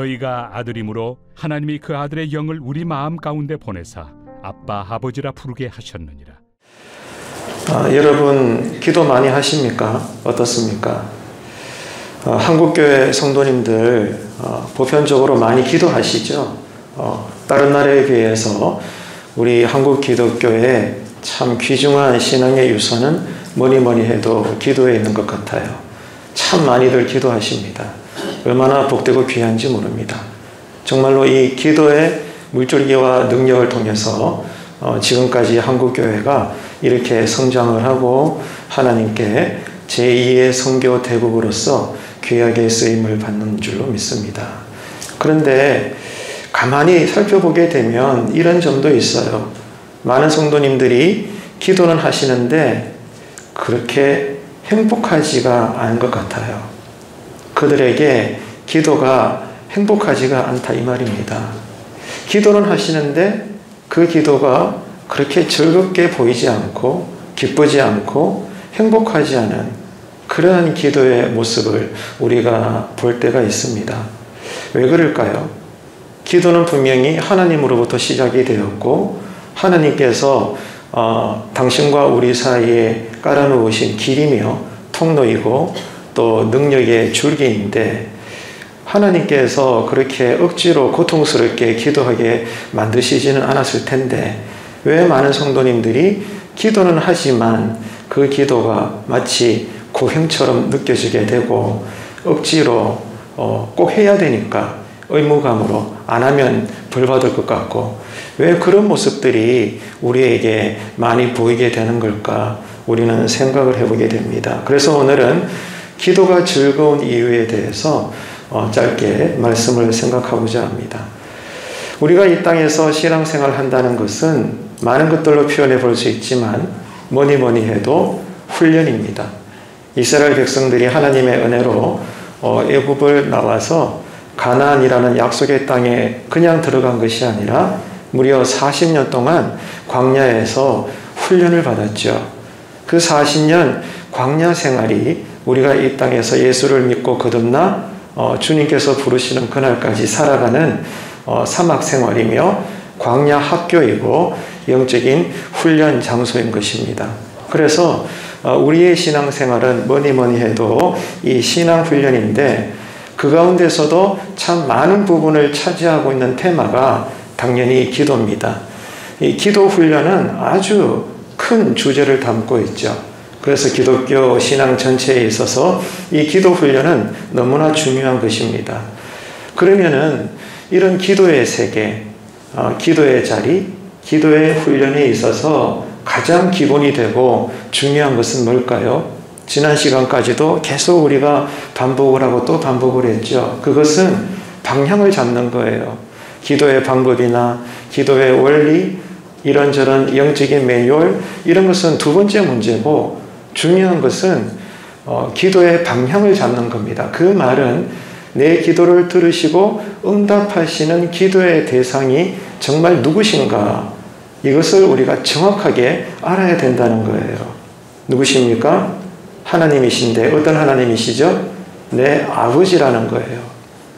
너희가 아들이므로 하나님이 그 아들의 영을 우리 마음 가운데 보내사 아빠 아버지라 부르게 하셨느니라. 여러분 기도 많이 하십니까? 어떻습니까? 한국교회 성도님들 보편적으로 많이 기도하시죠? 다른 나라에 비해서 우리 한국 기독교의 참 귀중한 신앙의 유산은 뭐니 해도 기도에 있는 것 같아요. 참 많이들 기도하십니다. 얼마나 복되고 귀한지 모릅니다. 정말로 이 기도의 물줄기와 능력을 통해서 지금까지 한국교회가 이렇게 성장을 하고 하나님께 제2의 선교 대국으로서 귀하게 쓰임을 받는 줄로 믿습니다. 그런데 가만히 살펴보게 되면 이런 점도 있어요. 많은 성도님들이 기도는 하시는데 그렇게 행복하지가 않은 것 같아요. 그들에게 기도가 행복하지가 않다 이 말입니다. 기도는 하시는데 그 기도가 그렇게 즐겁게 보이지 않고 기쁘지 않고 행복하지 않은 그러한 기도의 모습을 우리가 볼 때가 있습니다. 왜 그럴까요? 기도는 분명히 하나님으로부터 시작이 되었고 하나님께서 당신과 우리 사이에 깔아놓으신 길이며 통로이고 또 능력의 줄기인데 하나님께서 그렇게 억지로 고통스럽게 기도하게 만드시지는 않았을 텐데 왜 많은 성도님들이 기도는 하지만 그 기도가 마치 고행처럼 느껴지게 되고 억지로 꼭 해야 되니까 의무감으로 안 하면 벌 받을 것 같고 왜 그런 모습들이 우리에게 많이 보이게 되는 걸까 우리는 생각을 해보게 됩니다. 그래서 오늘은 기도가 즐거운 이유에 대해서 짧게 말씀을 생각하고자 합니다. 우리가 이 땅에서 신앙생활을 한다는 것은 많은 것들로 표현해 볼 수 있지만 뭐니 해도 훈련입니다. 이스라엘 백성들이 하나님의 은혜로 애굽을 나와서 가나안이라는 약속의 땅에 그냥 들어간 것이 아니라 무려 40년 동안 광야에서 훈련을 받았죠. 그 40년 광야 생활이 우리가 이 땅에서 예수를 믿고 거듭나 주님께서 부르시는 그날까지 살아가는 사막 생활이며 광야 학교이고 영적인 훈련 장소인 것입니다. 그래서 우리의 신앙생활은 뭐니 해도 이 신앙 훈련인데 그 가운데서도 참 많은 부분을 차지하고 있는 테마가 당연히 기도입니다. 이 기도 훈련은 아주 큰 주제를 담고 있죠. 그래서 기독교 신앙 전체에 있어서 이 기도 훈련은 너무나 중요한 것입니다. 그러면은 이런 기도의 세계, 기도의 자리, 기도의 훈련에 있어서 가장 기본이 되고 중요한 것은 뭘까요? 지난 시간까지도 계속 우리가 반복을 하고 또 반복을 했죠. 그것은 방향을 잡는 거예요. 기도의 방법이나 기도의 원리, 이런저런 영적인 매뉴얼 이런 것은 두 번째 문제고 중요한 것은 기도의 방향을 잡는 겁니다. 그 말은 내 기도를 들으시고 응답하시는 기도의 대상이 정말 누구신가 이것을 우리가 정확하게 알아야 된다는 거예요. 누구십니까? 하나님이신데 어떤 하나님이시죠? 내 아버지라는 거예요.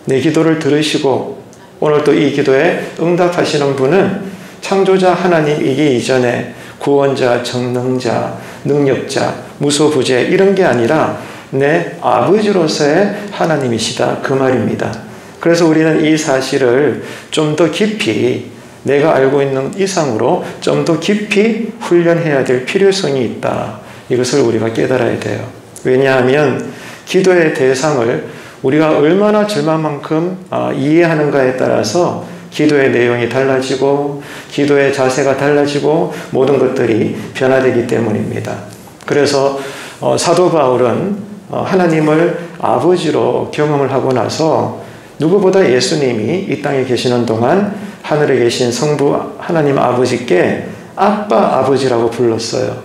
내 기도를 들으시고 오늘 또 이 기도에 응답하시는 분은 창조자 하나님이기 이전에 구원자, 전능자, 능력자, 무소부재 이런 게 아니라 내 아버지로서의 하나님이시다 그 말입니다. 그래서 우리는 이 사실을 좀 더 깊이 내가 알고 있는 이상으로 좀 더 깊이 훈련해야 될 필요성이 있다. 이것을 우리가 깨달아야 돼요. 왜냐하면 기도의 대상을 우리가 얼마나 절망만큼 이해하는가에 따라서 기도의 내용이 달라지고 기도의 자세가 달라지고 모든 것들이 변화되기 때문입니다. 그래서 사도 바울은 하나님을 아버지로 경험을 하고 나서 누구보다 예수님이 이 땅에 계시는 동안 하늘에 계신 성부 하나님 아버지께 아빠 아버지라고 불렀어요.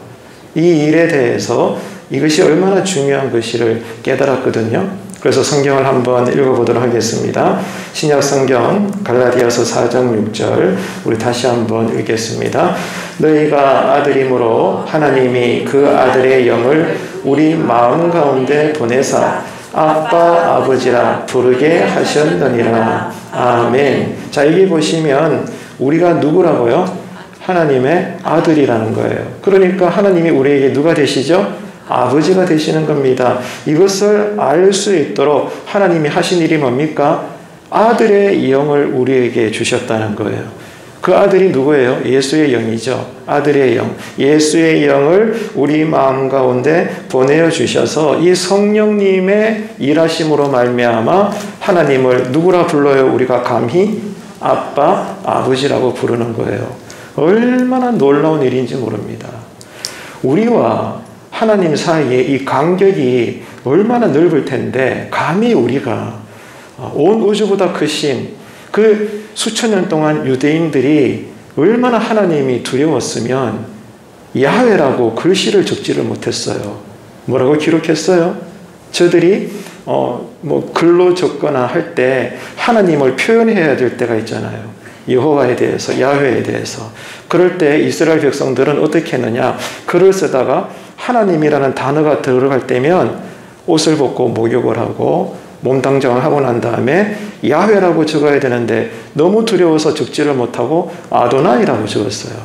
이 일에 대해서 이것이 얼마나 중요한 것인지를 깨달았거든요. 그래서 성경을 한번 읽어보도록 하겠습니다. 신약 성경 갈라디아서 4장 6절 우리 다시 한번 읽겠습니다. 너희가 아들이므로 하나님이 그 아들의 영을 우리 마음 가운데 보내사 아빠 아버지라 부르게 하셨느니라. 아멘. 자, 여기 보시면 우리가 누구라고요? 하나님의 아들이라는 거예요. 그러니까 하나님이 우리에게 누가 되시죠? 아버지가 되시는 겁니다. 이것을 알 수 있도록 하나님이 하신 일이 뭡니까? 아들의 영을 우리에게 주셨다는 거예요. 그 아들이 누구예요? 예수의 영이죠. 아들의 영. 예수의 영을 우리 마음 가운데 보내어 주셔서 이 성령님의 일하심으로 말미암아 하나님을 누구라 불러요? 우리가 감히 아빠, 아버지라고 부르는 거예요. 얼마나 놀라운 일인지 모릅니다. 우리와 하나님 사이에 이 간격이 얼마나 넓을 텐데 감히 우리가 온 우주보다 크신 그 수천 년 동안 유대인들이 얼마나 하나님이 두려웠으면 야훼라고 글씨를 적지를 못했어요. 뭐라고 기록했어요? 저들이 글로 적거나 할 때 하나님을 표현해야 될 때가 있잖아요. 여호와에 대해서, 야훼에 대해서. 그럴 때 이스라엘 백성들은 어떻게 했느냐? 글을 쓰다가 하나님이라는 단어가 들어갈 때면 옷을 벗고 목욕을 하고 몸당정을 하고 난 다음에 야훼라고 적어야 되는데 너무 두려워서 적지를 못하고 아도나이라고 적었어요.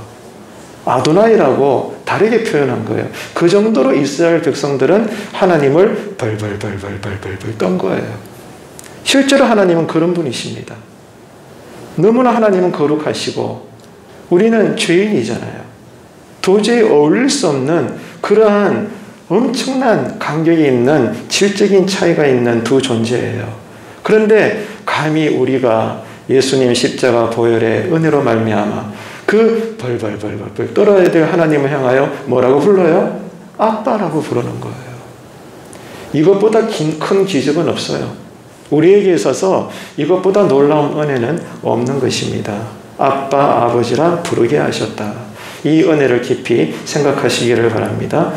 아도나이라고 다르게 표현한 거예요. 그 정도로 이스라엘 백성들은 하나님을 벌벌벌벌벌벌 떤 거예요. 실제로 하나님은 그런 분이십니다. 너무나 하나님은 거룩하시고 우리는 죄인이잖아요. 도저히 어울릴 수 없는 그러한 엄청난 간격이 있는 질적인 차이가 있는 두 존재예요. 그런데 감히 우리가 예수님 십자가 보혈의 은혜로 말미암아 그 벌벌벌벌 떨어야 될 하나님을 향하여 뭐라고 불러요? 아빠라고 부르는 거예요. 이것보다 큰 기적은 없어요. 우리에게 있어서 이것보다 놀라운 은혜는 없는 것입니다. 아빠, 아버지라 부르게 하셨다. 이 은혜를 깊이 생각하시기를 바랍니다.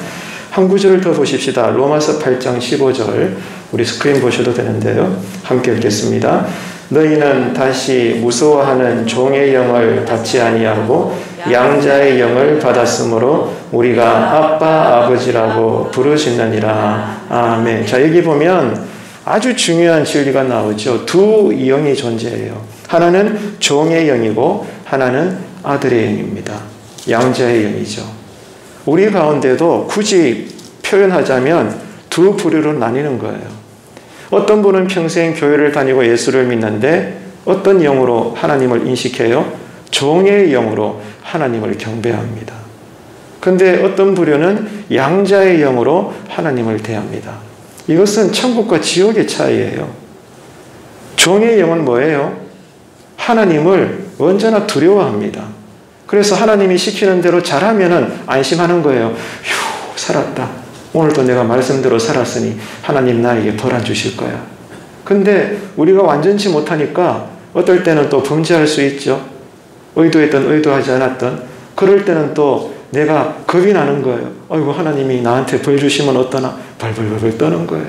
한 구절을 더 보십시다. 로마서 8장 15절. 우리 스크린 보셔도 되는데요. 함께 읽겠습니다. 너희는 다시 무서워하는 종의 영을 받지 아니하고 양자의 영을 받았으므로 우리가 아빠, 아버지라고 부르시느니라. 아멘. 자, 여기 보면 아주 중요한 진리가 나오죠. 두 영이 존재해요. 하나는 종의 영이고 하나는 아들의 영입니다. 양자의 영이죠. 우리 가운데도 굳이 표현하자면 두 부류로 나뉘는 거예요. 어떤 분은 평생 교회를 다니고 예수를 믿는데 어떤 영으로 하나님을 인식해요? 종의 영으로 하나님을 경배합니다. 그런데 어떤 부류는 양자의 영으로 하나님을 대합니다. 이것은 천국과 지옥의 차이예요. 종의 영은 뭐예요? 하나님을 언제나 두려워합니다. 그래서 하나님이 시키는 대로 잘하면은 안심하는 거예요. 휴, 살았다. 오늘도 내가 말씀대로 살았으니 하나님 나에게 벌 안 주실 거야. 근데 우리가 완전치 못하니까 어떨 때는 또 범죄할 수 있죠. 의도했던 의도하지 않았던. 그럴 때는 또 내가 겁이 나는 거예요. 아이고 하나님이 나한테 벌 주시면 어떠나 벌벌벌 떠는 거예요.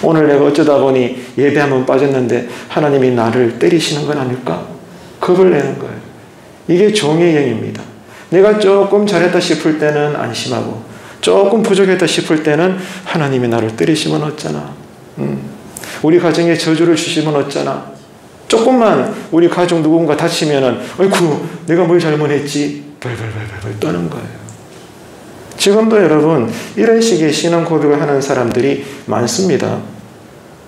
오늘 내가 어쩌다 보니 예배 한번 빠졌는데 하나님이 나를 때리시는 건 아닐까? 겁을 내는 거예요. 이게 종의 영입니다. 내가 조금 잘했다 싶을 때는 안심하고 조금 부족했다 싶을 때는 하나님이 나를 때리시면 어쩌나. 우리 가정에 저주를 주시면 어쩌나. 조금만 우리 가족 누군가 다치면은 아이고 내가 뭘 잘못했지 벌벌벌벌 떠는 거예요. 지금도 여러분 이런 식의 신앙 고백을 하는 사람들이 많습니다.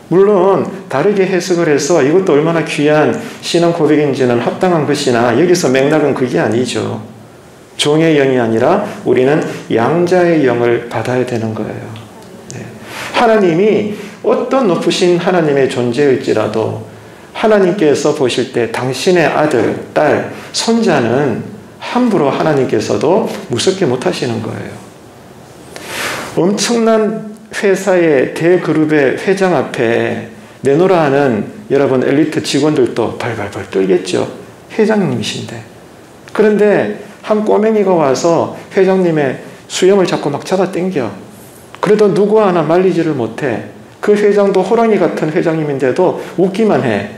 물론 다르게 해석을 해서 이것도 얼마나 귀한 신앙 고백인지는 합당한 것이나 여기서 맥락은 그게 아니죠. 종의 영이 아니라 우리는 양자의 영을 받아야 되는 거예요. 네. 하나님이 어떤 높으신 하나님의 존재일지라도 하나님께서 보실 때 당신의 아들, 딸, 손자는 함부로 하나님께서도 무섭게 못하시는 거예요. 엄청난 회사의 대그룹의 회장 앞에 내놓으라 하는 여러분 엘리트 직원들도 발발발 떨겠죠. 회장님이신데. 그런데 한 꼬맹이가 와서 회장님의 수염을 잡고 막 잡아당겨. 그래도 누구 하나 말리지를 못해. 그 회장도 호랑이 같은 회장님인데도 웃기만 해.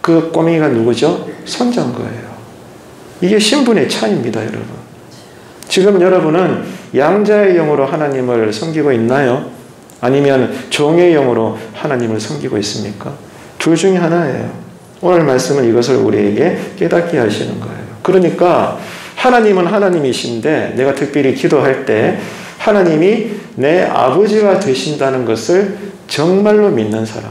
그 꼬맹이가 누구죠? 손자인 거예요. 이게 신분의 차이입니다, 여러분. 지금 여러분은 양자의 영으로 하나님을 섬기고 있나요? 아니면 종의 영으로 하나님을 섬기고 있습니까? 둘 중에 하나예요. 오늘 말씀은 이것을 우리에게 깨닫게 하시는 거예요. 그러니까 하나님은 하나님이신데 내가 특별히 기도할 때 하나님이 내 아버지가 되신다는 것을 정말로 믿는 사람,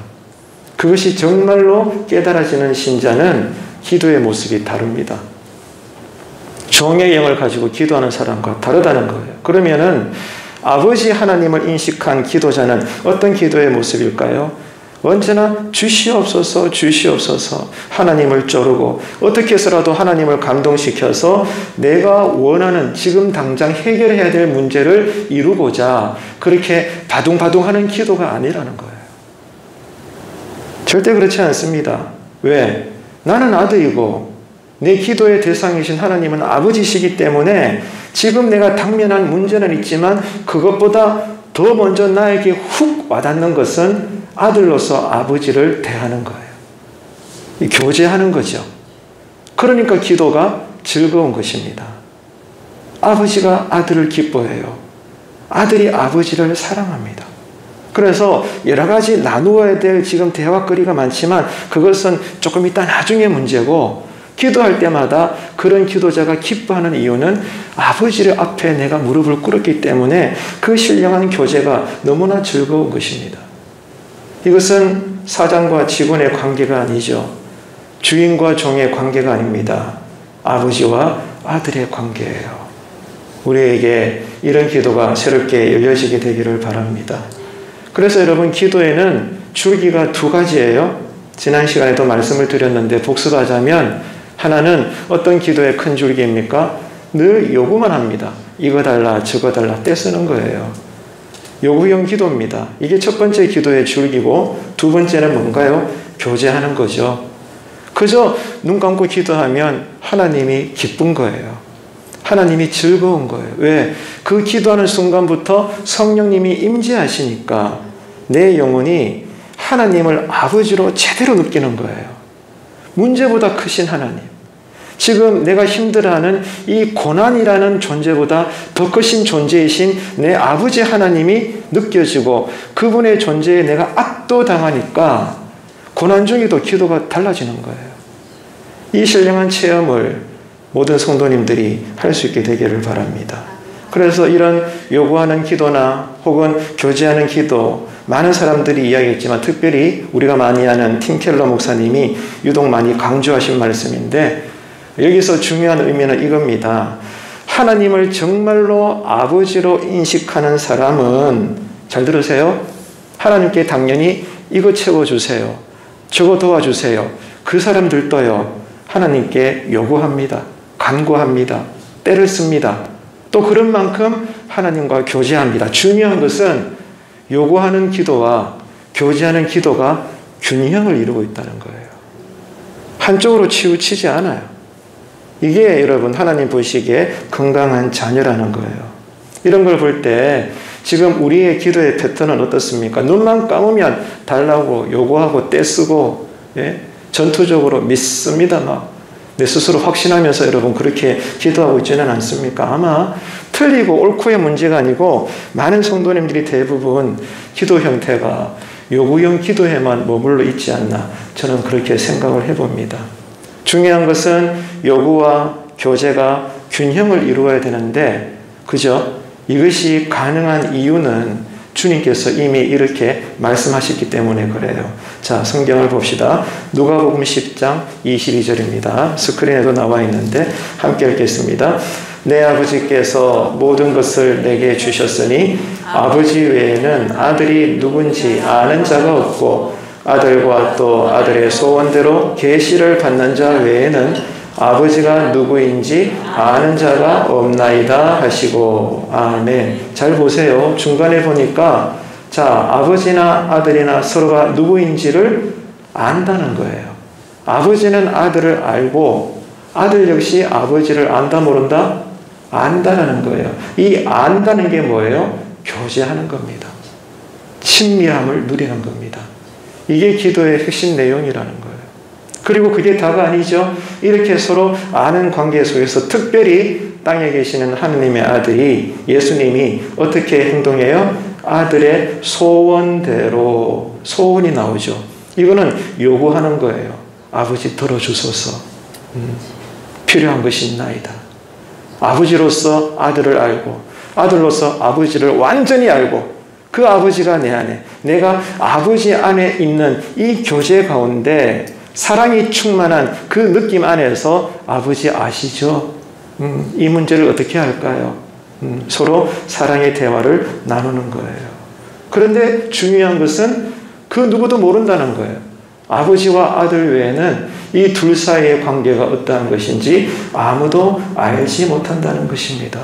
그것이 정말로 깨달아지는 신자는 기도의 모습이 다릅니다. 종의 영을 가지고 기도하는 사람과 다르다는 거예요. 그러면은 아버지 하나님을 인식한 기도자는 어떤 기도의 모습일까요? 언제나 주시옵소서 주시옵소서 하나님을 쪼르고 어떻게 해서라도 하나님을 감동시켜서 내가 원하는 지금 당장 해결해야 될 문제를 이루고자 그렇게 바둥바둥하는 기도가 아니라는 거예요. 절대 그렇지 않습니다. 왜? 나는 아들이고 내 기도의 대상이신 하나님은 아버지시기 때문에 지금 내가 당면한 문제는 있지만 그것보다 더 먼저 나에게 훅 와닿는 것은 아들로서 아버지를 대하는 거예요. 교제하는 거죠. 그러니까 기도가 즐거운 것입니다. 아버지가 아들을 기뻐해요. 아들이 아버지를 사랑합니다. 그래서 여러 가지 나누어야 될 지금 대화거리가 많지만 그것은 조금 이따 나중에 문제고 기도할 때마다 그런 기도자가 기뻐하는 이유는 아버지를 앞에 내가 무릎을 꿇었기 때문에 그 신령한 교제가 너무나 즐거운 것입니다. 이것은 사장과 직원의 관계가 아니죠. 주인과 종의 관계가 아닙니다. 아버지와 아들의 관계예요. 우리에게 이런 기도가 새롭게 열려지게 되기를 바랍니다. 그래서 여러분 기도에는 줄기가 두 가지예요. 지난 시간에도 말씀을 드렸는데 복습하자면 하나는 어떤 기도의 큰 줄기입니까? 늘 요구만 합니다. 이거 달라 저거 달라 떼쓰는 거예요. 요구형 기도입니다. 이게 첫 번째 기도의 줄기고 두 번째는 뭔가요? 교제하는 거죠. 그저 눈 감고 기도하면 하나님이 기쁜 거예요. 하나님이 즐거운 거예요. 왜? 그 기도하는 순간부터 성령님이 임재하시니까 내 영혼이 하나님을 아버지로 제대로 느끼는 거예요. 문제보다 크신 하나님. 지금 내가 힘들어하는 이 고난이라는 존재보다 더 크신 존재이신 내 아버지 하나님이 느껴지고 그분의 존재에 내가 압도당하니까 고난 중에도 기도가 달라지는 거예요. 이 신령한 체험을 모든 성도님들이 할 수 있게 되기를 바랍니다. 그래서 이런 요구하는 기도나 혹은 교제하는 기도 많은 사람들이 이야기했지만 특별히 우리가 많이 아는 팀 켈러 목사님이 유독 많이 강조하신 말씀인데 여기서 중요한 의미는 이겁니다. 하나님을 정말로 아버지로 인식하는 사람은 잘 들으세요. 하나님께 당연히 이거 채워주세요. 저거 도와주세요. 그 사람들도요. 하나님께 요구합니다. 간구합니다. 때를 씁니다. 또 그런 만큼 하나님과 교제합니다. 중요한 것은 요구하는 기도와 교제하는 기도가 균형을 이루고 있다는 거예요. 한쪽으로 치우치지 않아요. 이게 여러분 하나님 보시기에 건강한 자녀라는 거예요. 이런 걸 볼 때 지금 우리의 기도의 패턴은 어떻습니까? 눈만 감으면 달라고 요구하고 떼쓰고 전투적으로 믿습니다. 막 내 스스로 확신하면서 여러분 그렇게 기도하고 있지는 않습니까? 아마 틀리고 옳고의 문제가 아니고 많은 성도님들이 대부분 기도 형태가 요구형 기도에만 머물러 있지 않나 저는 그렇게 생각을 해봅니다. 중요한 것은 요구와 교제가 균형을 이루어야 되는데 그죠? 이것이 가능한 이유는 주님께서 이미 이렇게 말씀하셨기 때문에 그래요. 자, 성경을 봅시다. 누가복음 10장 22절입니다. 스크린에도 나와 있는데 함께 읽겠습니다. 내 아버지께서 모든 것을 내게 주셨으니 아버지 외에는 아들이 누군지 아는 자가 없고 아들과 또 아들의 소원대로 계시를 받는 자 외에는 아버지가 누구인지 아는 자가 없나이다 하시고 아멘. 잘 보세요. 중간에 보니까 자 아버지나 아들이나 서로가 누구인지를 안다는 거예요. 아버지는 아들을 알고 아들 역시 아버지를 안다 모른다? 안다라는 거예요. 이 안다는 게 뭐예요? 교제하는 겁니다. 친밀함을 누리는 겁니다. 이게 기도의 핵심 내용이라는 거예요. 그리고 그게 다가 아니죠. 이렇게 서로 아는 관계 속에서 특별히 땅에 계시는 하느님의 아들이 예수님이 어떻게 행동해요? 아들의 소원대로 소원이 나오죠. 이거는 요구하는 거예요. 아버지 들어주소서. 필요한 것이 있나이다. 아버지로서 아들을 알고 아들로서 아버지를 완전히 알고 그 아버지가 내 안에, 내가 아버지 안에 있는 이 교제 가운데 사랑이 충만한 그 느낌 안에서 아버지 아시죠? 이 문제를 어떻게 할까요? 서로 사랑의 대화를 나누는 거예요. 그런데 중요한 것은 그 누구도 모른다는 거예요. 아버지와 아들 외에는 이 둘 사이의 관계가 어떠한 것인지 아무도 알지 못한다는 것입니다.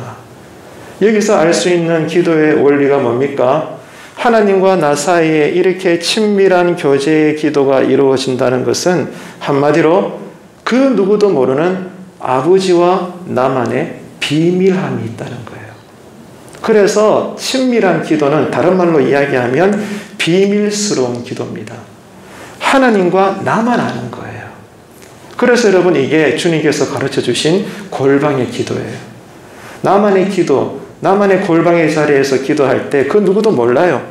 여기서 알 수 있는 기도의 원리가 뭡니까? 하나님과 나 사이에 이렇게 친밀한 교제의 기도가 이루어진다는 것은 한마디로 그 누구도 모르는 아버지와 나만의 비밀함이 있다는 거예요. 그래서 친밀한 기도는 다른 말로 이야기하면 비밀스러운 기도입니다. 하나님과 나만 아는 거예요. 그래서 여러분 이게 주님께서 가르쳐 주신 골방의 기도예요. 나만의 기도, 나만의 골방의 자리에서 기도할 때 그 누구도 몰라요.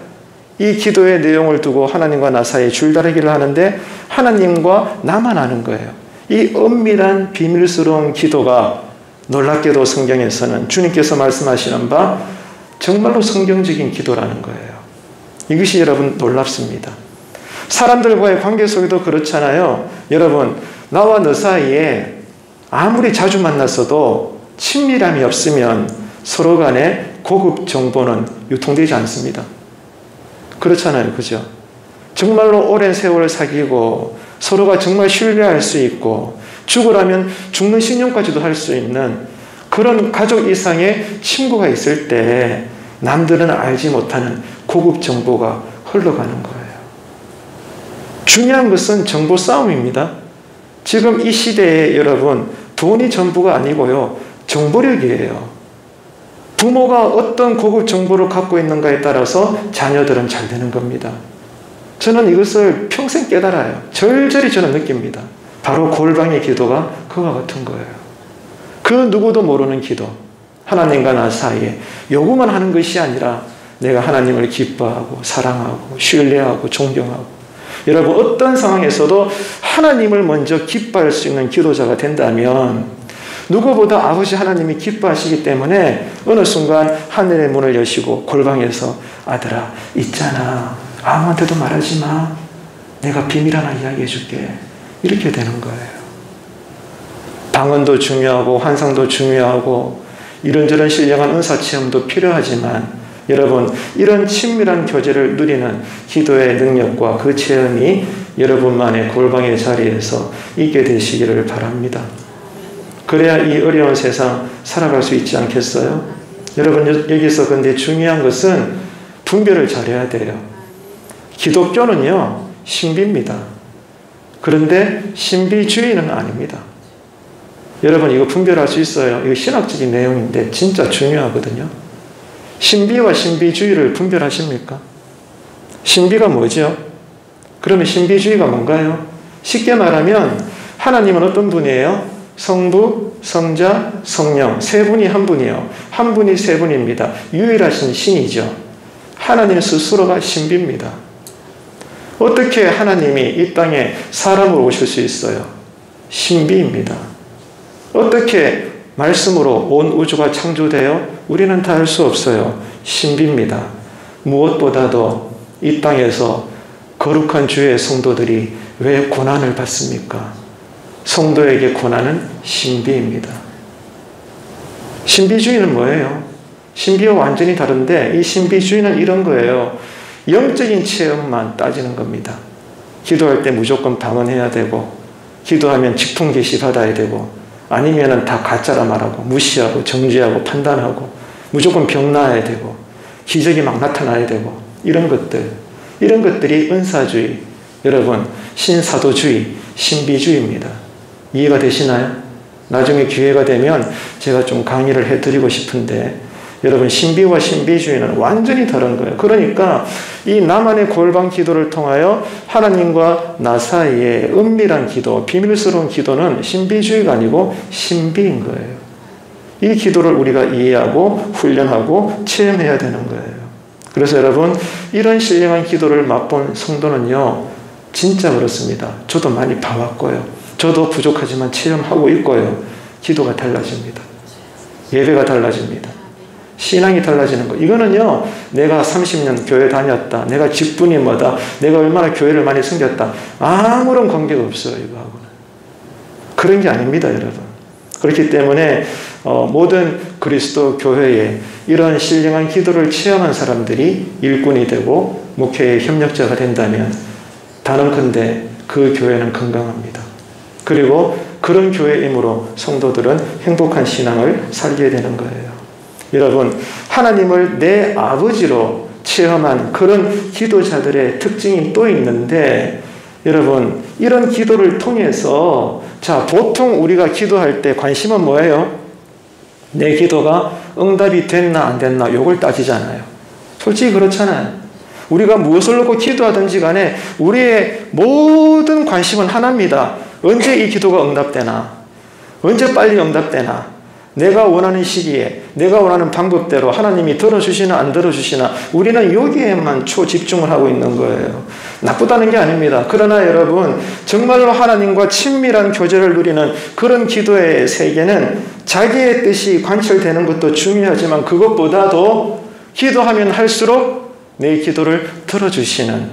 이 기도의 내용을 두고 하나님과 나 사이에 줄다리기를 하는데 하나님과 나만 아는 거예요. 이 은밀한 비밀스러운 기도가 놀랍게도 성경에서는 주님께서 말씀하시는 바 정말로 성경적인 기도라는 거예요. 이것이 여러분 놀랍습니다. 사람들과의 관계 속에도 그렇잖아요. 여러분, 나와 너 사이에 아무리 자주 만났어도 친밀함이 없으면 서로 간에 고급 정보는 유통되지 않습니다. 그렇잖아요. 그죠? 정말로 오랜 세월 사귀고 서로가 정말 신뢰할 수 있고 죽으라면 죽는 신용까지도 할 수 있는 그런 가족 이상의 친구가 있을 때 남들은 알지 못하는 고급 정보가 흘러가는 거예요. 중요한 것은 정보 싸움입니다. 지금 이 시대에 여러분 돈이 전부가 아니고요. 정보력이에요. 부모가 어떤 고급 정보를 갖고 있는가에 따라서 자녀들은 잘 되는 겁니다. 저는 이것을 평생 깨달아요. 절절히 저는 느낍니다. 바로 골방의 기도가 그와 같은 거예요. 그 누구도 모르는 기도. 하나님과 나 사이에 요구만 하는 것이 아니라 내가 하나님을 기뻐하고 사랑하고 신뢰하고 존경하고 여러분 어떤 상황에서도 하나님을 먼저 기뻐할 수 있는 기도자가 된다면 누구보다 아버지 하나님이 기뻐하시기 때문에 어느 순간 하늘의 문을 여시고 골방에서 아들아 있잖아 아무한테도 말하지 마 내가 비밀 하나 이야기해 줄게 이렇게 되는 거예요. 방언도 중요하고 환상도 중요하고 이런저런 신령한 은사체험도 필요하지만 여러분 이런 친밀한 교제를 누리는 기도의 능력과 그 체험이 여러분만의 골방의 자리에서 있게 되시기를 바랍니다. 그래야 이 어려운 세상 살아갈 수 있지 않겠어요? 여러분 여기서 근데 중요한 것은 분별을 잘해야 돼요. 기독교는요 신비입니다. 그런데 신비주의는 아닙니다. 여러분 이거 분별할 수 있어요. 이거 신학적인 내용인데 진짜 중요하거든요. 신비와 신비주의를 분별하십니까? 신비가 뭐죠? 그러면 신비주의가 뭔가요? 쉽게 말하면 하나님은 어떤 분이에요? 성부, 성자, 성령 세 분이 한 분이에요. 한 분이 세 분입니다. 유일하신 신이죠. 하나님 스스로가 신비입니다. 어떻게 하나님이 이 땅에 사람으로 오실 수 있어요? 신비입니다. 어떻게 말씀으로 온 우주가 창조되어 우리는 다 알 수 없어요. 신비입니다. 무엇보다도 이 땅에서 거룩한 주의 성도들이 왜 고난을 받습니까? 성도에게 고난은 신비입니다. 신비주의는 뭐예요? 신비와 완전히 다른데 이 신비주의는 이런 거예요. 영적인 체험만 따지는 겁니다. 기도할 때 무조건 방언해야 되고 기도하면 직통 계시 받아야 되고 아니면은 다 가짜라 말하고 무시하고 정죄하고 판단하고 무조건 병 나아야 되고 기적이 막 나타나야 되고 이런 것들이 은사주의 여러분 신사도주의 신비주의입니다. 이해가 되시나요? 나중에 기회가 되면 제가 좀 강의를 해드리고 싶은데 여러분 신비와 신비주의는 완전히 다른 거예요. 그러니까 이 나만의 골방 기도를 통하여 하나님과 나 사이에 은밀한 기도, 비밀스러운 기도는 신비주의가 아니고 신비인 거예요. 이 기도를 우리가 이해하고 훈련하고 체험해야 되는 거예요. 그래서 여러분, 이런 신령한 기도를 맛본 성도는요, 진짜 그렇습니다. 저도 많이 봐왔고요. 저도 부족하지만 체험하고 있고요. 기도가 달라집니다. 예배가 달라집니다. 신앙이 달라지는 거. 이거는요, 내가 30년 교회 다녔다, 내가 직분이 뭐다, 내가 얼마나 교회를 많이 섬겼다, 아무런 관계가 없어요. 이거하고는. 그런 게 아닙니다, 여러분. 그렇기 때문에 모든 그리스도 교회에 이런 신령한 기도를 체험한 사람들이 일꾼이 되고 목회의 협력자가 된다면 단언컨대 그 교회는 건강합니다. 그리고 그런 교회이므로 성도들은 행복한 신앙을 살게 되는 거예요. 여러분, 하나님을 내 아버지로 체험한 그런 기도자들의 특징이 또 있는데, 여러분, 이런 기도를 통해서, 자, 보통 우리가 기도할 때 관심은 뭐예요? 내 기도가 응답이 됐나 안 됐나 요걸 따지잖아요. 솔직히 그렇잖아요. 우리가 무엇을 놓고 기도하든지 간에 우리의 모든 관심은 하나입니다. 언제 이 기도가 응답되나? 언제 빨리 응답되나? 내가 원하는 시기에, 내가 원하는 방법대로 하나님이 들어주시나 안 들어주시나, 우리는 여기에만 초집중을 하고 있는 거예요. 나쁘다는 게 아닙니다. 그러나 여러분, 정말로 하나님과 친밀한 교제를 누리는 그런 기도의 세계는 자기의 뜻이 관철되는 것도 중요하지만 그것보다도 기도하면 할수록 내 기도를 들어주시는,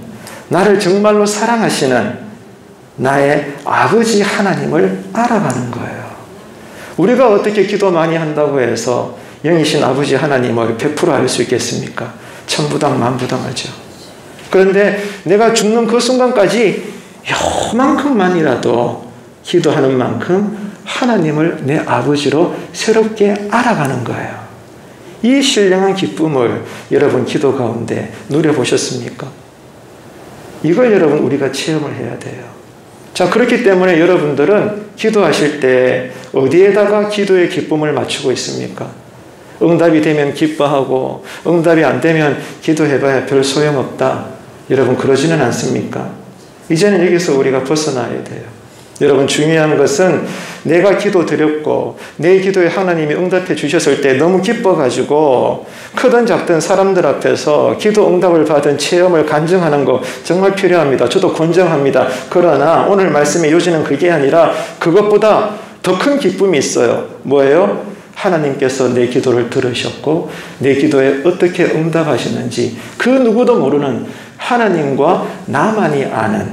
나를 정말로 사랑하시는 나의 아버지 하나님을 알아가는 거예요. 우리가 어떻게 기도 많이 한다고 해서 영이신 아버지 하나님을 100% 알 수 있겠습니까? 천부당 만부당하죠. 그런데 내가 죽는 그 순간까지 요만큼만이라도 기도하는 만큼 하나님을 내 아버지로 새롭게 알아가는 거예요. 이 신령한 기쁨을 여러분 기도 가운데 누려보셨습니까? 이걸 여러분 우리가 체험을 해야 돼요. 자, 그렇기 때문에 여러분들은 기도하실 때 어디에다가 기도의 기쁨을 맞추고 있습니까? 응답이 되면 기뻐하고 응답이 안 되면 기도해봐야 별 소용없다. 여러분 그러지는 않습니까? 이제는 여기서 우리가 벗어나야 돼요. 여러분 중요한 것은 내가 기도 드렸고 내 기도에 하나님이 응답해 주셨을 때 너무 기뻐가지고 크든 작든 사람들 앞에서 기도 응답을 받은 체험을 간증하는 거 정말 필요합니다. 저도 권장합니다. 그러나 오늘 말씀의 요지는 그게 아니라 그것보다 더 큰 기쁨이 있어요. 뭐예요? 하나님께서 내 기도를 들으셨고 내 기도에 어떻게 응답하시는지 그 누구도 모르는 하나님과 나만이 아는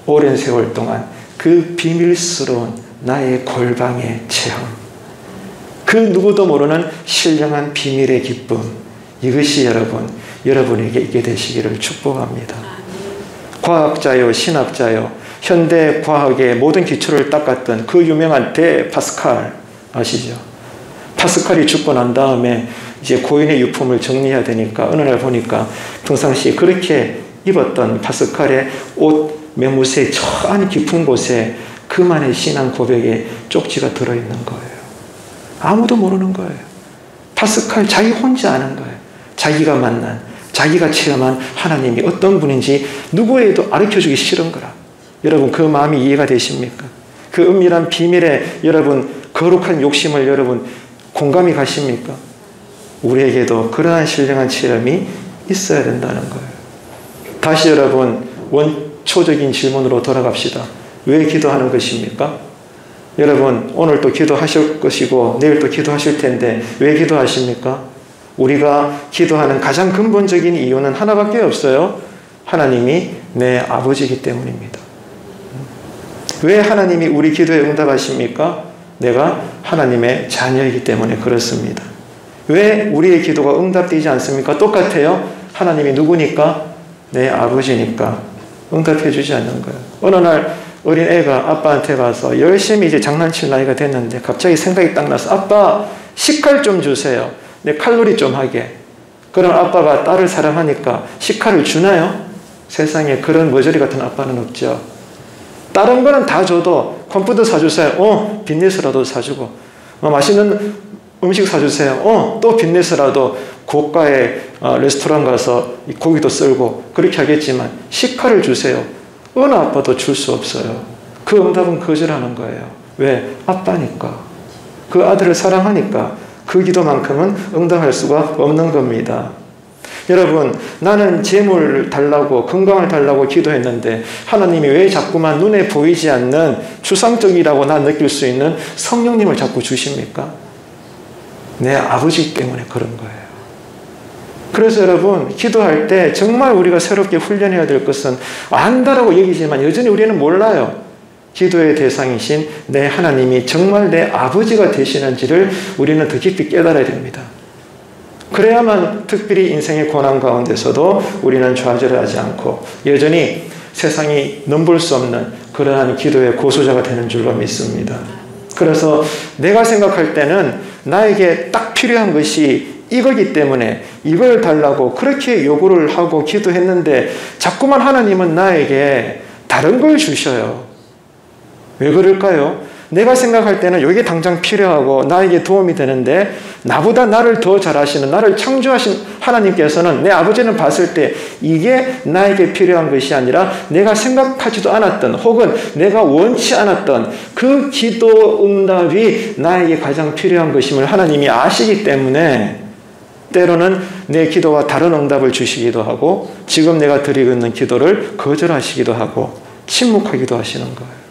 오랜 세월 동안 그 비밀스러운 나의 골방의 체험, 그 누구도 모르는 신령한 비밀의 기쁨, 이것이 여러분에게 있게 되시기를 축복합니다. 과학자요, 신학자요, 현대 과학의 모든 기초를 닦았던 그 유명한 파스칼 아시죠? 파스칼이 죽고 난 다음에 이제 고인의 유품을 정리해야 되니까 어느 날 보니까 평상시에 그렇게 입었던 파스칼의 옷 매무새 저 안 깊은 곳에 그만의 신앙 고백에 쪽지가 들어있는 거예요. 아무도 모르는 거예요. 파스칼 자기 혼자 아는 거예요. 자기가 만난, 자기가 체험한 하나님이 어떤 분인지 누구에도 가르쳐주기 싫은 거라. 여러분 그 마음이 이해가 되십니까? 그 은밀한 비밀에 여러분 거룩한 욕심을 여러분 공감이 가십니까? 우리에게도 그러한 신령한 체험이 있어야 된다는 거예요. 다시 여러분 원초적인 질문으로 돌아갑시다. 왜 기도하는 것입니까? 여러분 오늘 또 기도하실 것이고 내일 또 기도하실 텐데 왜 기도하십니까? 우리가 기도하는 가장 근본적인 이유는 하나밖에 없어요. 하나님이 내 아버지이기 때문입니다. 왜 하나님이 우리 기도에 응답하십니까? 내가 하나님의 자녀이기 때문에 그렇습니다. 왜 우리의 기도가 응답되지 않습니까? 똑같아요. 하나님이 누구니까? 내 아버지니까 응답해 주지 않는 거예요. 어느 날 어린 애가 아빠한테 가서 열심히 이제 장난칠 나이가 됐는데 갑자기 생각이 딱 나서 아빠 식칼 좀 주세요. 내 칼놀이 좀 하게. 그럼 아빠가 딸을 사랑하니까 식칼을 주나요? 세상에 그런 머저리 같은 아빠는 없죠. 다른 거는 다 줘도 컴퓨터 사주세요. 빚내서라도 사주고 맛있는 음식 사주세요. 또 빚내서라도 고가의 레스토랑 가서 고기도 썰고 그렇게 하겠지만 식칼을 주세요. 어느 아빠도 줄 수 없어요. 그 응답은 거절하는 거예요. 왜? 아빠니까. 그 아들을 사랑하니까 그 기도만큼은 응답할 수가 없는 겁니다. 여러분, 나는 재물 달라고 건강을 달라고 기도했는데 하나님이 왜 자꾸만 눈에 보이지 않는 추상적이라고 나 느낄 수 있는 성령님을 자꾸 주십니까? 내 아버지 때문에 그런 거예요. 그래서 여러분, 기도할 때 정말 우리가 새롭게 훈련해야 될 것은 안다라고 얘기지만 여전히 우리는 몰라요. 기도의 대상이신 내 하나님이 정말 내 아버지가 되시는지를 우리는 더 깊이 깨달아야 됩니다. 그래야만 특별히 인생의 고난 가운데서도 우리는 좌절하지 않고 여전히 세상이 넘볼 수 없는 그러한 기도의 고소자가 되는 줄로 믿습니다. 그래서 내가 생각할 때는 나에게 딱 필요한 것이 이거기 때문에 이걸 달라고 그렇게 요구를 하고 기도했는데 자꾸만 하나님은 나에게 다른 걸 주셔요. 왜 그럴까요? 내가 생각할 때는 이게 당장 필요하고 나에게 도움이 되는데 나보다 나를 더 잘하시는, 나를 창조하신 하나님께서는, 내 아버지는 봤을 때 이게 나에게 필요한 것이 아니라 내가 생각하지도 않았던 혹은 내가 원치 않았던 그 기도 응답이 나에게 가장 필요한 것임을 하나님이 아시기 때문에 때로는 내 기도와 다른 응답을 주시기도 하고 지금 내가 드리고 있는 기도를 거절하시기도 하고 침묵하기도 하시는 거예요.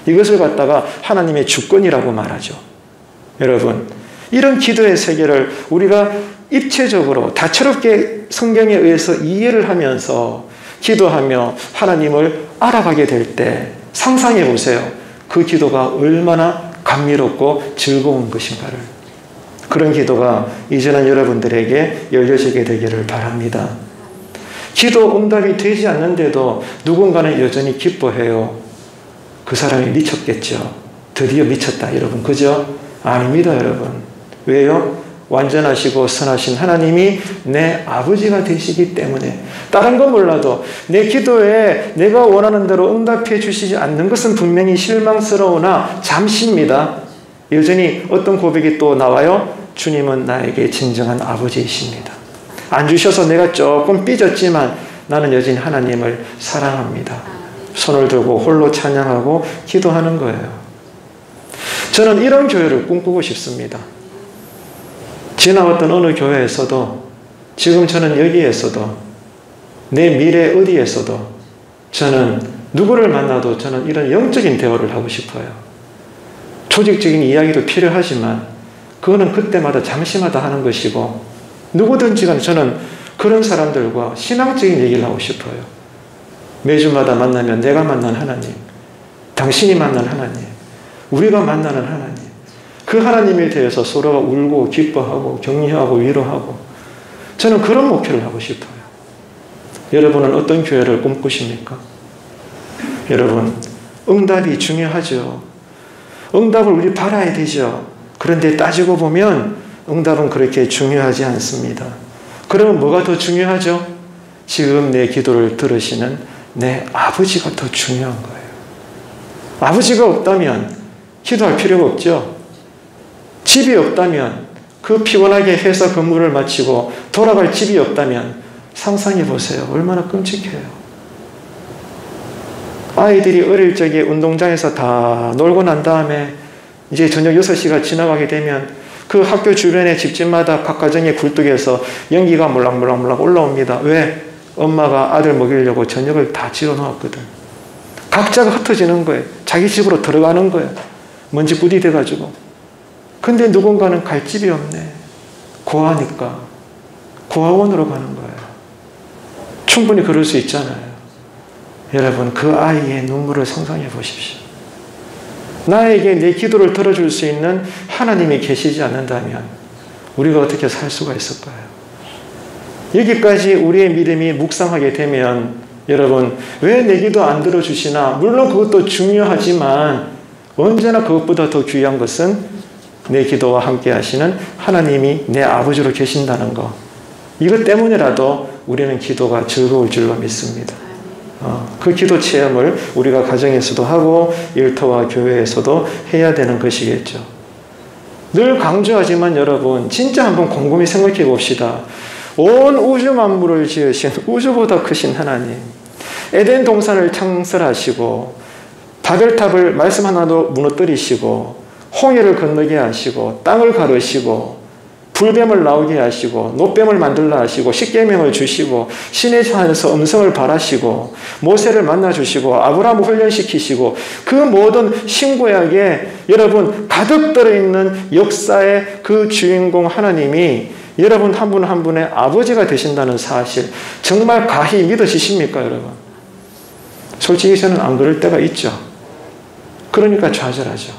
이것을 갖다가 하나님의 주권이라고 말하죠. 여러분, 이런 기도의 세계를 우리가 입체적으로 다채롭게 성경에 의해서 이해를 하면서 기도하며 하나님을 알아가게 될 때 상상해 보세요. 그 기도가 얼마나 감미롭고 즐거운 것인가를. 그런 기도가 이제는 여러분들에게 열려지게 되기를 바랍니다. 기도 응답이 되지 않는데도 누군가는 여전히 기뻐해요. 그 사람이 미쳤겠죠. 드디어 미쳤다, 여러분. 그죠? 아닙니다, 여러분. 왜요? 완전하시고 선하신 하나님이 내 아버지가 되시기 때문에 다른 건 몰라도 내 기도에 내가 원하는 대로 응답해 주시지 않는 것은 분명히 실망스러우나 잠시입니다. 여전히 어떤 고백이 또 나와요? 주님은 나에게 진정한 아버지이십니다. 안 주셔서 내가 조금 삐졌지만 나는 여전히 하나님을 사랑합니다. 손을 들고 홀로 찬양하고 기도하는 거예요. 저는 이런 교회를 꿈꾸고 싶습니다. 지나왔던 어느 교회에서도 지금 저는 여기에서도 내 미래 어디에서도 저는 누구를 만나도 저는 이런 영적인 대화를 하고 싶어요. 조직적인 이야기도 필요하지만 그거는 그때마다 잠시마다 하는 것이고 누구든지 간에 저는 그런 사람들과 신앙적인 얘기를 하고 싶어요. 매주마다 만나면 내가 만난 하나님, 당신이 만난 하나님, 우리가 만나는 하나님, 그 하나님에 대해서 서로가 울고 기뻐하고 격려하고 위로하고 저는 그런 목표를 하고 싶어요. 여러분은 어떤 교회를 꿈꾸십니까? 여러분, 응답이 중요하죠. 응답을 우리 바라야 되죠. 그런데 따지고 보면 응답은 그렇게 중요하지 않습니다. 그러면 뭐가 더 중요하죠? 지금 내 기도를 들으시는 내 아버지가 더 중요한 거예요. 아버지가 없다면 기도할 필요가 없죠. 집이 없다면 그 피곤하게 회사 근무를 마치고 돌아갈 집이 없다면 상상해 보세요. 얼마나 끔찍해요. 아이들이 어릴 적에 운동장에서 다 놀고 난 다음에 이제 저녁 6시가 지나가게 되면 그 학교 주변의 집집마다 각 가정의 굴뚝에서 연기가 몰락몰락 올라옵니다. 왜? 엄마가 아들 먹이려고 저녁을 다 지어 놓았거든. 각자가 흩어지는 거예요. 자기 집으로 들어가는 거예요. 먼지 뿌리 돼가지고. 근데 누군가는 갈 집이 없네. 고아니까. 고아원으로 가는 거예요. 충분히 그럴 수 있잖아요. 여러분, 그 아이의 눈물을 상상해 보십시오. 나에게 내 기도를 들어줄 수 있는 하나님이 계시지 않는다면 우리가 어떻게 살 수가 있을까요? 여기까지 우리의 믿음이 묵상하게 되면 여러분, 왜 내 기도 안 들어주시나? 물론 그것도 중요하지만 언제나 그것보다 더 귀한 것은 내 기도와 함께 하시는 하나님이 내 아버지로 계신다는 것. 이것 때문이라도 우리는 기도가 즐거울 줄로 믿습니다. 그 기도 체험을 우리가 가정에서도 하고 일터와 교회에서도 해야 되는 것이겠죠. 늘 강조하지만 여러분, 진짜 한번 곰곰이 생각해 봅시다. 온 우주 만물을 지으신 우주보다 크신 하나님, 에덴 동산을 창설하시고 바벨탑을 말씀 하나도 무너뜨리시고 홍해를 건너게 하시고 땅을 가르시고 불뱀을 나오게 하시고 노뱀을 만들라 하시고 십계명을 주시고 신의 산에서 음성을 발하시고 모세를 만나 주시고 아브라함을 훈련시키시고 그 모든 신구약에 여러분 가득 들어있는 역사의 그 주인공 하나님이 여러분 한 분 한 분의 아버지가 되신다는 사실 정말 가히 믿으시십니까 여러분? 솔직히 저는 안 그럴 때가 있죠. 그러니까 좌절하죠.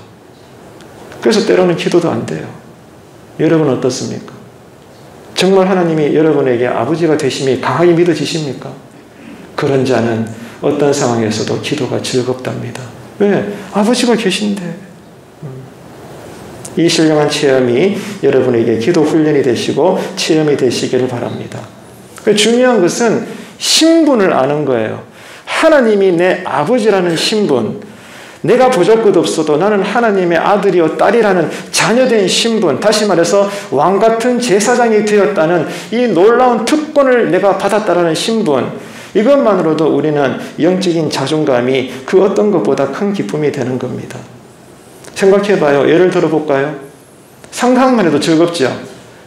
그래서 때로는 기도도 안 돼요. 여러분 어떻습니까? 정말 하나님이 여러분에게 아버지가 되심이 강하게 믿어지십니까? 그런 자는 어떤 상황에서도 기도가 즐겁답니다. 왜? 아버지가 계신데. 이 신령한 체험이 여러분에게 기도 훈련이 되시고 체험이 되시기를 바랍니다. 중요한 것은 신분을 아는 거예요. 하나님이 내 아버지라는 신분, 내가 보잘것없어도 나는 하나님의 아들이요 딸이라는 자녀된 신분, 다시 말해서 왕같은 제사장이 되었다는 이 놀라운 특권을 내가 받았다라는 신분, 이것만으로도 우리는 영적인 자존감이 그 어떤 것보다 큰 기쁨이 되는 겁니다. 생각해봐요. 예를 들어볼까요? 상상만 해도 즐겁죠.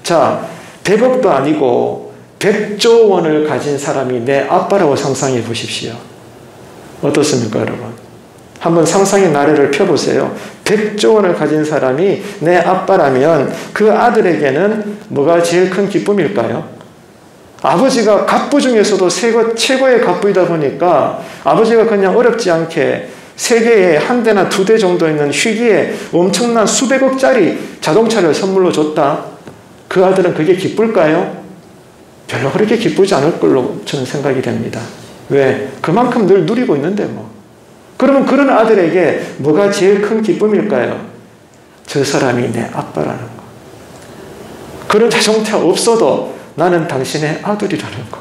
자, 100억도 아니고 100조 원을 가진 사람이 내 아빠라고 상상해 보십시오. 어떻습니까 여러분? 한번 상상의 나래를 펴보세요. 100조 원을 가진 사람이 내 아빠라면 그 아들에게는 뭐가 제일 큰 기쁨일까요? 아버지가 갑부 중에서도 최고의 갑부이다 보니까 아버지가 그냥 어렵지 않게 세계에 한 대나 두 대 정도 있는 희귀의 엄청난 수백억짜리 자동차를 선물로 줬다. 그 아들은 그게 기쁠까요? 별로 그렇게 기쁘지 않을 걸로 저는 생각이 됩니다. 왜? 그만큼 늘 누리고 있는데 뭐. 그러면 그런 아들에게 뭐가 제일 큰 기쁨일까요? 저 사람이 내 아빠라는 거. 그런 자동차 없어도 나는 당신의 아들이라는 거.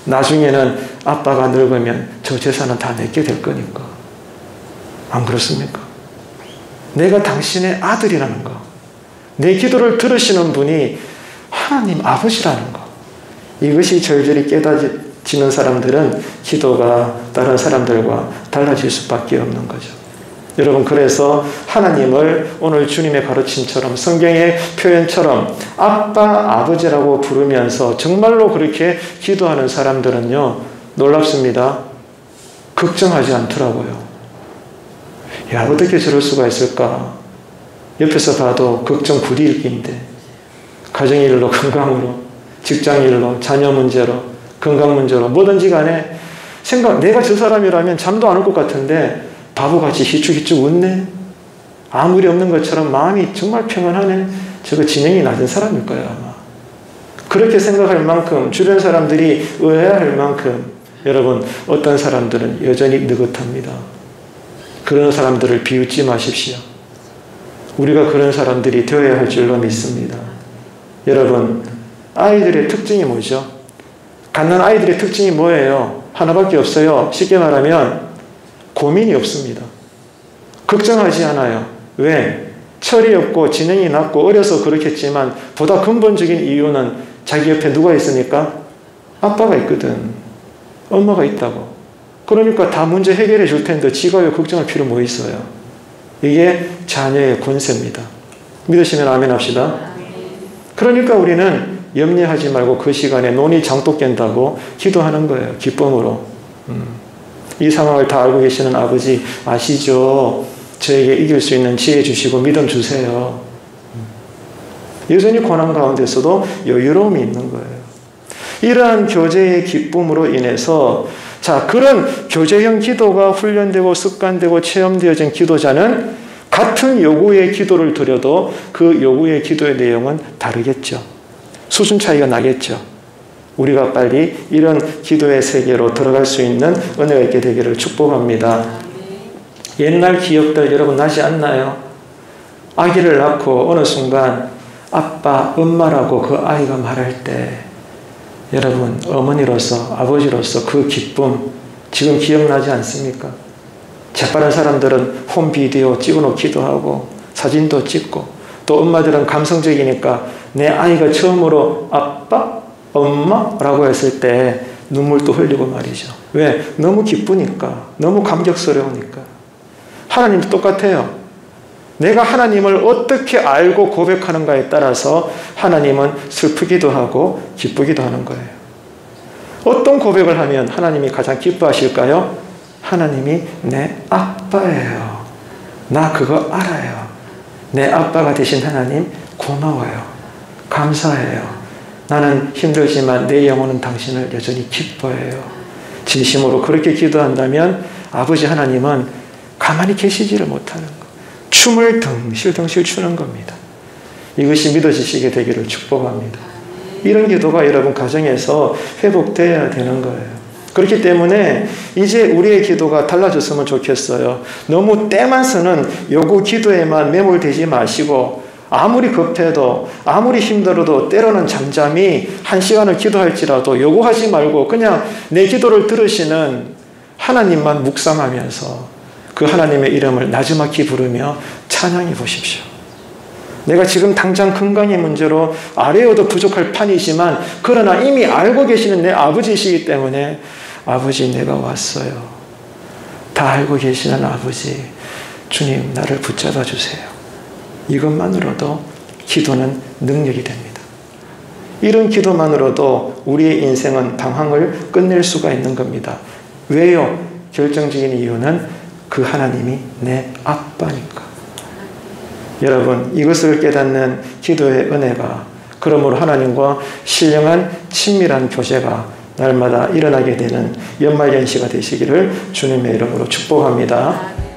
나중에는 아빠가 늙으면 저 재산은 다 내게 될 거니까. 안 그렇습니까? 내가 당신의 아들이라는 거. 내 기도를 들으시는 분이 하나님 아버지라는 거. 이것이 절절히 깨달아지는 사람들은 기도가 다른 사람들과 달라질 수밖에 없는 거죠. 여러분, 그래서 하나님을 오늘 주님의 가르침처럼 성경의 표현처럼 아빠, 아버지라고 부르면서 정말로 그렇게 기도하는 사람들은요, 놀랍습니다. 걱정하지 않더라고요. 야, 어떻게 저럴 수가 있을까? 옆에서 봐도 걱정 부디일기인데 가정일로, 건강으로, 직장일로, 자녀 문제로, 건강 문제로 뭐든지 간에 내가 저 사람이라면 잠도 안 올 것 같은데 바보같이 희죽희죽 웃네. 아무 일 없는 것처럼 마음이 정말 평안하네. 저거 지능이 낮은 사람일 거야 아마. 그렇게 생각할 만큼 주변 사람들이 의아할 만큼 여러분 어떤 사람들은 여전히 느긋합니다. 그런 사람들을 비웃지 마십시오. 우리가 그런 사람들이 되어야 할 줄로 믿습니다. 여러분, 아이들의 특징이 뭐죠? 갓난 아이들의 특징이 뭐예요? 하나밖에 없어요. 쉽게 말하면 고민이 없습니다. 걱정하지 않아요. 왜? 철이 없고 지능이 낮고 어려서 그렇겠지만 보다 근본적인 이유는 자기 옆에 누가 있으니까? 아빠가 있거든. 엄마가 있다고. 그러니까 다 문제 해결해 줄 텐데 지가 왜 걱정할 필요 뭐 있어요? 이게 자녀의 권세입니다. 믿으시면 아멘 합시다. 그러니까 우리는 염려하지 말고 그 시간에 논이 장독 깬다고 기도하는 거예요. 기쁨으로. 이 상황을 다 알고 계시는 아버지 아시죠? 저에게 이길 수 있는 지혜 주시고 믿음 주세요. 여전히 고난 가운데서도 여유로움이 있는 거예요. 이러한 교제의 기쁨으로 인해서 자, 그런 교제형 기도가 훈련되고 습관되고 체험되어진 기도자는 같은 요구의 기도를 드려도 그 요구의 기도의 내용은 다르겠죠. 수준 차이가 나겠죠. 우리가 빨리 이런 기도의 세계로 들어갈 수 있는 은혜가 있게 되기를 축복합니다. 옛날 기억들 여러분 나지 않나요? 아기를 낳고 어느 순간 아빠, 엄마라고 그 아이가 말할 때 여러분 어머니로서 아버지로서 그 기쁨 지금 기억나지 않습니까? 재빠른 사람들은 홈비디오 찍어놓기도 하고 사진도 찍고 또 엄마들은 감성적이니까 내 아이가 처음으로 아빠, 엄마라고 했을 때 눈물도 흘리고 말이죠. 왜? 너무 기쁘니까. 너무 감격스러우니까. 하나님도 똑같아요. 내가 하나님을 어떻게 알고 고백하는가에 따라서 하나님은 슬프기도 하고 기쁘기도 하는 거예요. 어떤 고백을 하면 하나님이 가장 기뻐하실까요? 하나님이 내 아빠예요. 나 그거 알아요. 내 아빠가 되신 하나님 고마워요. 감사해요. 나는 힘들지만 내 영혼은 당신을 여전히 기뻐해요. 진심으로 그렇게 기도한다면 아버지 하나님은 가만히 계시지를 못하는 거. 춤을 덩실덩실 추는 겁니다. 이것이 믿어지시게 되기를 축복합니다. 이런 기도가 여러분 가정에서 회복되어야 되는 거예요. 그렇기 때문에 이제 우리의 기도가 달라졌으면 좋겠어요. 너무 때만 쓰는 요구 기도에만 매몰되지 마시고 아무리 급해도 아무리 힘들어도 때로는 잠잠히 1시간을 기도할지라도 요구하지 말고 그냥 내 기도를 들으시는 하나님만 묵상하면서 그 하나님의 이름을 나지막히 부르며 찬양해 보십시오. 내가 지금 당장 건강의 문제로 아뢰어도 부족할 판이지만 그러나 이미 알고 계시는 내 아버지이시기 때문에 아버지 내가 왔어요. 다 알고 계시는 아버지 주님 나를 붙잡아 주세요. 이것만으로도 기도는 능력이 됩니다. 이런 기도만으로도 우리의 인생은 방황을 끝낼 수가 있는 겁니다. 왜요? 결정적인 이유는 그 하나님이 내 아빠니까. 여러분 이것을 깨닫는 기도의 은혜가 그러므로 하나님과 신령한 친밀한 교제가 날마다 일어나게 되는 연말연시가 되시기를 주님의 이름으로 축복합니다.